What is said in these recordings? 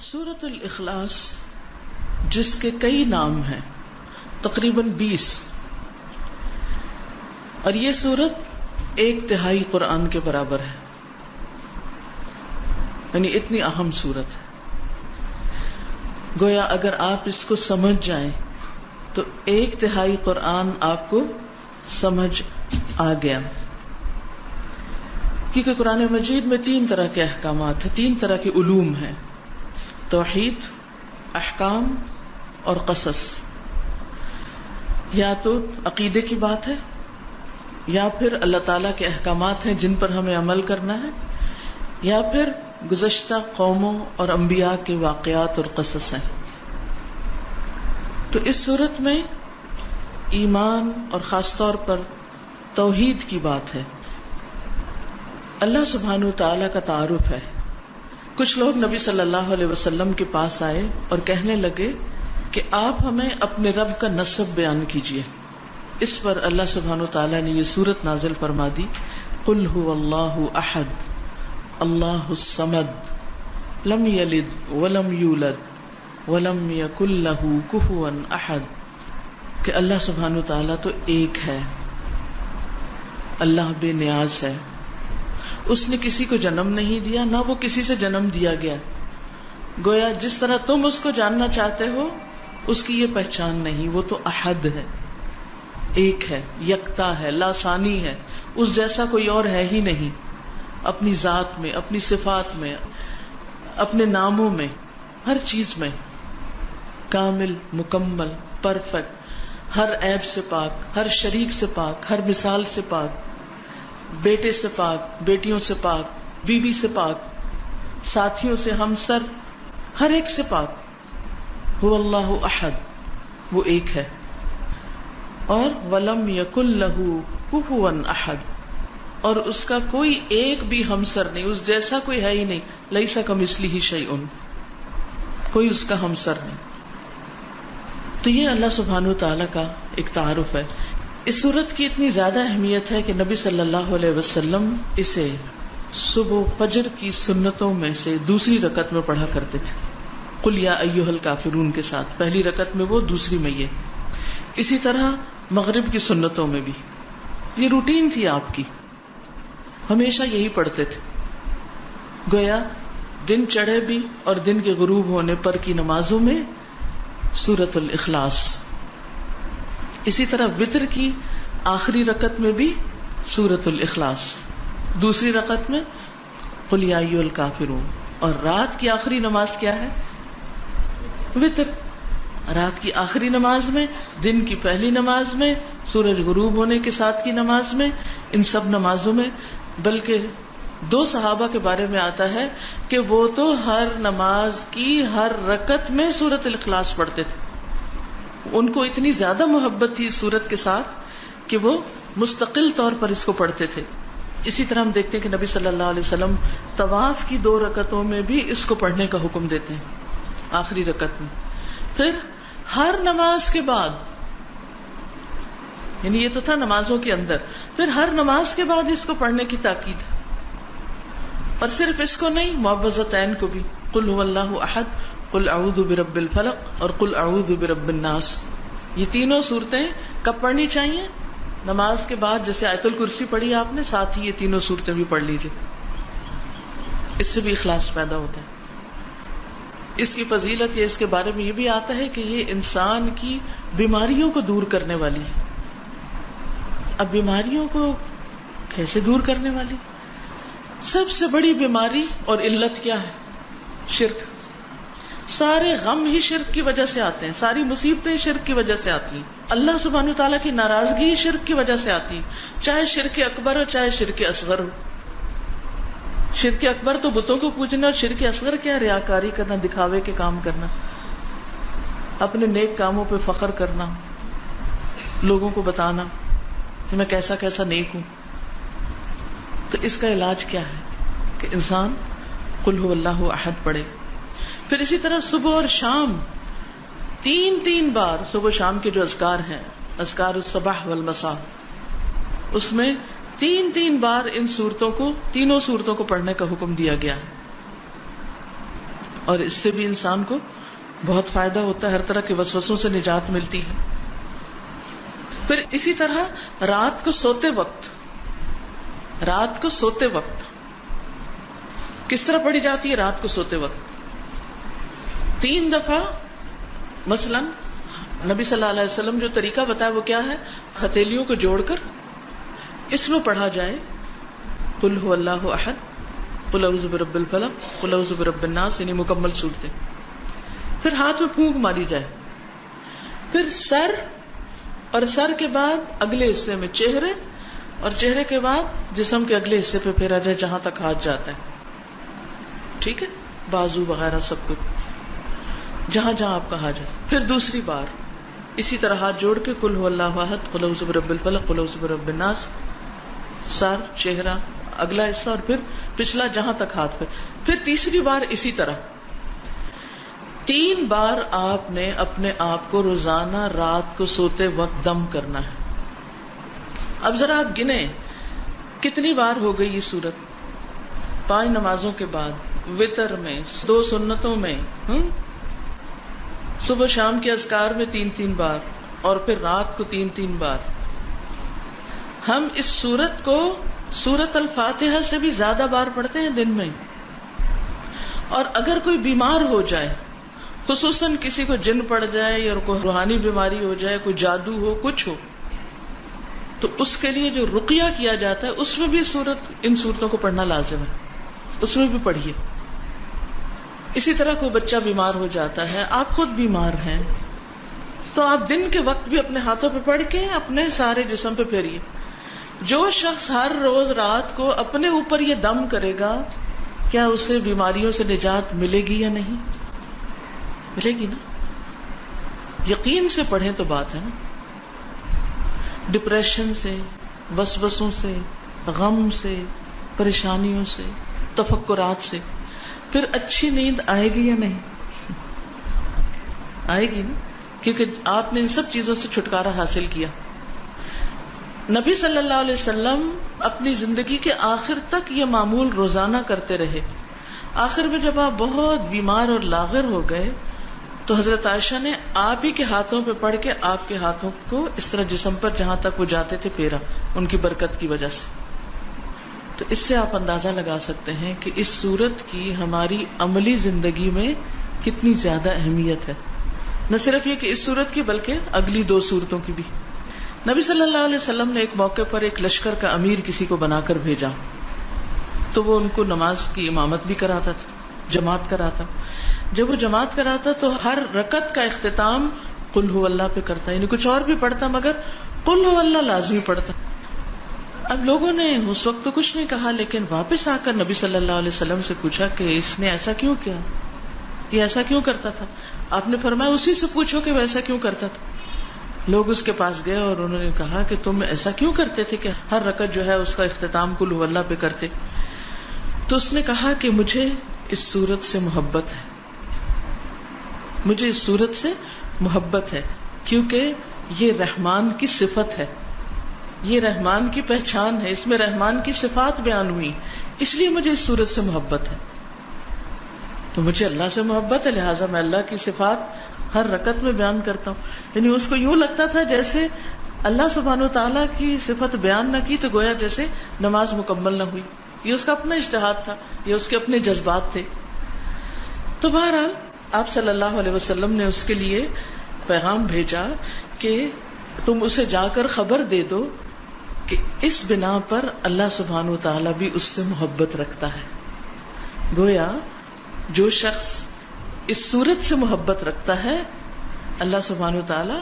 سورۃ الاخلاص جس کے کئی نام ہیں، تقریباً 20، اور یہ سورت 1/3 قرآن کے برابر ہے، یعنی اتنی اہم سورت ہے۔ گویا اگر آپ اس کو سمجھ جائیں تو 1/3 قرآن آپ کو سمجھ آ گیا، کیونکہ قرآن مجید میں 3 طرح کے احکامات ہیں، 3 طرح کے علوم ہیں: توحید، احکام اور قصص۔ یا تو عقیدے کی بات ہے، یا پھر اللہ تعالیٰ کے احکامات ہیں جن پر ہمیں عمل کرنا ہے، یا پھر گزشتہ قوموں اور انبیاء کے واقعات اور قصص ہیں۔ تو اس صورت میں ایمان اور خاص طور پر توحید کی بات ہے، اللہ سبحانہ وتعالی کا تعارف ہے۔ کچھ لوگ نبی صلی اللہ علیہ وسلم کے پاس آئے اور کہنے لگے کہ آپ ہمیں اپنے رب کا نسب بیان کیجیے۔ اس پر اللہ سبحانہ وتعالی نے یہ سورت نازل فرما دی: قل هو اللہ احد اللہ الصمد لم یلد ولم یولد ولم یکن لہ کفوا احد، کہ اللہ سبحانہ وتعالی تو ایک ہے، اللہ بے نیاز ہے، اس نے کسی کو جنم نہیں دیا، نہ وہ کسی سے جنم دیا گیا۔ گویا جس طرح تم اس کو جاننا چاہتے ہو اس کی یہ پہچان نہیں، وہ تو احد ہے، ایک ہے، یکتا ہے، لاسانی ہے، اس جیسا کوئی اور ہے ہی نہیں، اپنی ذات میں، اپنی صفات میں، اپنے ناموں میں، ہر چیز میں کامل، مکمل، پرفیکٹ، ہر عیب سے پاک، ہر شریک سے پاک، ہر مثال سے پاک، بیٹے سے پاک، بیٹیوں سے پاک، بیوی سے پاک، ساتھیوں سے، ہمسر، ہر ایک سے پاک۔ هو اللہ احد، وہ ایک ہے، اور ولم یکن لہ کفوا احد، اور اس کا کوئی ایک بھی ہمسر نہیں، اس جیسا کوئی ہے ہی نہیں، لیس کمثلہ شیء، کوئی اس کا ہمسر نہیں۔ تو یہ اللہ سبحانہ وتعالی کا ایک تعارف ہے۔ اس سورت کی اتنی زیادہ اہمیت ہے کہ نبی صلی اللہ علیہ وسلم اسے صبح فجر کی سنتوں میں سے دوسری رکعت میں پڑھا کرتے تھے، قل یا ایھا الکافرون کے ساتھ، پہلی رکعت میں وہ، دوسری میں یہ۔ اسی طرح مغرب کی سنتوں میں بھی یہ روٹین تھی آپ کی، ہمیشہ یہی پڑھتے تھے۔ گویا دن چڑھے بھی اور دن کے غروب ہونے پر کی نمازوں میں سورۃ الاخلاص، اسی طرح وتر کی آخری رکعت میں بھی سورۃ الاخلاص، دوسری رکعت میں قل یا ایھا الکافرون، اور رات کی آخری نماز کیا ہے؟ وتر۔ رات کی آخری نماز میں، دن کی پہلی نماز میں، سورج غروب ہونے کے ساتھ کی نماز میں، ان سب نمازوں میں۔ بلکہ 2 صحابہ کے بارے میں آتا ہے کہ وہ تو ہر نماز کی ہر رکعت میں سورۃ الاخلاص پڑھتے تھے، ان کو اتنی زیادہ محبت تھی اس سورت کے ساتھ کہ وہ مستقل طور پر اس کو پڑھتے تھے۔ اسی طرح ہم دیکھتے ہیں کہ نبی صلی اللہ علیہ وسلم طواف کی 2 رکعتوں میں بھی اس کو پڑھنے کا حکم دیتے ہیں، آخری رکعت میں۔ پھر ہر نماز کے بعد، یعنی یہ تو تھا نمازوں کے اندر، پھر ہر نماز کے بعد اس کو پڑھنے کی تاکید ہے۔ اور صرف اس کو نہیں، معوذتین کو بھی، قل هو اللہ احد، قل اعوذ برب الفلق اور قل اعوذ برب الناس۔ یہ تینوں صورتیں کب پڑھنی چاہیے؟ نماز کے بعد، جیسے آیت الکرسی پڑھی آپ نے، ساتھ ہی یہ تینوں صورتیں بھی پڑھ لیجیے، اس سے بھی اخلاص پیدا ہوتا ہے۔ اس کی فضیلت یہ، اس کے بارے میں یہ بھی آتا ہے کہ یہ انسان کی بیماریوں کو دور کرنے والی ہے۔ اب بیماریوں کو کیسے دور کرنے والی؟ سب سے بڑی بیماری اور علت کیا ہے؟ شرک۔ سارے غم ہی شرک کی وجہ سے آتے ہیں، ساری مصیبتیں شرک کی وجہ سے آتی ہیں، اللہ سبحانہ وتعالیٰ کی ناراضگی شرک کی وجہ سے آتی، چاہے شرک اکبر ہو چاہے شرک اصغر ہو۔ شرک اکبر تو بتوں کو پوجنا، اور شرک اصغر کیا؟ ریاکاری کرنا، دکھاوے کے کام کرنا، اپنے نیک کاموں پہ فخر کرنا، لوگوں کو بتانا کہ میں کیسا کیسا نیک ہوں۔ تو اس کا علاج کیا ہے کہ انسان قل هو اللہ احد پڑھے۔ پھر اسی طرح صبح اور شام 3 بار، صبح شام کے جو اذکار ہیں، اذکار الصباح والمساء، اس میں 3 بار ان صورتوں کو، تینوں صورتوں کو پڑھنے کا حکم دیا گیا ہے۔ اور اس سے بھی انسان کو بہت فائدہ ہوتا ہے، ہر طرح کے وسوسوں سے نجات ملتی ہے. پھر اسی طرح رات کو سوتے وقت کس طرح پڑھی جاتی ہے؟ رات کو سوتے وقت 3 دفعہ. مثلا نبی صلی اللہ علیہ وسلم جو طریقہ بتایا وہ کیا ہے؟ ہتھیلیوں کو جوڑ کر اس میں پڑھا جائے قل هو اللہ احد، قل اعوذ برب الفلق، قل اعوذ برب الناس، یعنی مکمل صورتیں. پھر ہاتھ میں پھونک ماری جائے، پھر سر، اور سر کے بعد اگلے حصے میں چہرے، اور چہرے کے بعد جسم کے اگلے حصے پہ پھیرا جائے جہاں تک ہاتھ جاتا ہے. ٹھیک ہے، بازو وغیرہ سب کچھ جہاں جہاں آپ کا ہاتھ جاتا ہے. پھر دوسری بار اسی طرح ہاتھ جوڑ کے قل هو اللہ احد، قل اعوذ برب الفلق، قل اعوذ برب الناس، سر، چہرہ، اگلا حصہ، اور پھر پچھلا جہاں تک ہاتھ پہ. پھر تیسری بار اسی طرح 3 بار آپ نے اپنے آپ کو روزانہ رات کو سوتے وقت دم کرنا ہے. اب ذرا آپ گنیں کتنی بار ہو گئی یہ صورت؟ 5 نمازوں کے بعد، وتر میں، 2 سنتوں میں، صبح شام کے اذکار میں 3 بار، اور پھر رات کو 3 بار. ہم اس سورت کو سورت الفاتحہ سے بھی زیادہ بار پڑھتے ہیں دن میں. اور اگر کوئی بیمار ہو جائے، خصوصاً کسی کو جن پڑ جائے یا کوئی روحانی بیماری ہو جائے، کوئی جادو ہو، کچھ ہو، تو اس کے لیے جو رقیہ کیا جاتا ہے اس میں بھی ان صورتوں کو پڑھنا لازم ہے، اس میں بھی پڑھیے. اسی طرح کوئی بچہ بیمار ہو جاتا ہے، آپ خود بیمار ہیں، تو آپ دن کے وقت بھی اپنے ہاتھوں پہ پڑھ کے اپنے سارے جسم پہ پھیریے. جو شخص ہر روز رات کو اپنے اوپر یہ دم کرے گا، کیا اسے بیماریوں سے نجات ملے گی یا نہیں؟ ملے گی نا. یقین سے پڑھیں تو بات ہے نا. ڈپریشن سے، وسوسوں سے، غم سے، پریشانیوں سے، تفکرات سے پھر اچھی نیند آئے گی یا نہیں؟ آئے گی نا، کیونکہ آپ نے ان سب چیزوں سے چھٹکارا حاصل کیا. نبی صلی اللہ علیہ وسلم اپنی زندگی کے آخر تک یہ معمول روزانہ کرتے رہے. آخر میں جب آپ بہت بیمار اور لاغر ہو گئے تو حضرت عائشہ نے آپ ہی کے ہاتھوں پہ پڑھ کے آپ کے ہاتھوں کو اس طرح جسم پر جہاں تک وہ جاتے تھے پھیرا، ان کی برکت کی وجہ سے. تو اس سے آپ اندازہ لگا سکتے ہیں کہ اس سورت کی ہماری عملی زندگی میں کتنی زیادہ اہمیت ہے. نہ صرف یہ کہ اس سورت کی بلکہ اگلی 2 سورتوں کی بھی. نبی صلی اللہ علیہ وسلم نے ایک موقع پر ایک لشکر کا امیر کسی کو بنا کر بھیجا، تو وہ ان کو نماز کی امامت بھی کراتا تھا، جماعت کراتا. جب وہ جماعت کراتا تو ہر رکعت کا اختتام قل هو اللہ پہ کرتا، یعنی کچھ اور بھی پڑھتا مگر قل هو اللہ لازمی پڑھتا. اب لوگوں نے اس وقت تو کچھ نہیں کہا، لیکن واپس آ کر نبی صلی اللہ علیہ وسلم سے پوچھا کہ اس نے ایسا کیوں کیا، یہ ایسا کیوں کرتا تھا؟ آپ نے فرمایا اسی سے پوچھو کہ وہ ایسا کیوں کرتا تھا. لوگ اس کے پاس گئے اور انہوں نے کہا کہ تم ایسا کیوں کرتے تھے کہ ہر رکعت جو ہے اس کا اختتام قل هو اللہ پہ کرتے؟ تو اس نے کہا کہ مجھے اس سورت سے محبت ہے، مجھے اس سورت سے محبت ہے، کیونکہ یہ رحمان کی صفت ہے، یہ رحمان کی پہچان ہے، اس میں رحمان کی صفات بیان ہوئی، اس لیے مجھے اس سورت سے محبت ہے. تو مجھے اللہ سے محبت ہے، لہٰذا میں اللہ کی صفات ہر رکعت میں بیان کرتا ہوں. یعنی اس کو یوں لگتا تھا جیسے اللہ سبحانہ وتعالیٰ کی صفت بیان نہ کی تو گویا جیسے نماز مکمل نہ ہوئی. یہ اس کا اپنا اجتہاد تھا، یہ اس کے اپنے جذبات تھے. تو بہرحال آپ صلی اللہ علیہ وسلم نے اس کے لیے پیغام بھیجا کہ تم اسے جا کر خبر دے دو کہ اس بنا پر اللہ سبحانہ وتعالیٰ بھی اس سے محبت رکھتا ہے. گویا جو شخص اس صورت سے محبت رکھتا ہے اللہ سبحانہ وتعالیٰ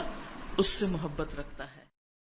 اس سے محبت رکھتا ہے.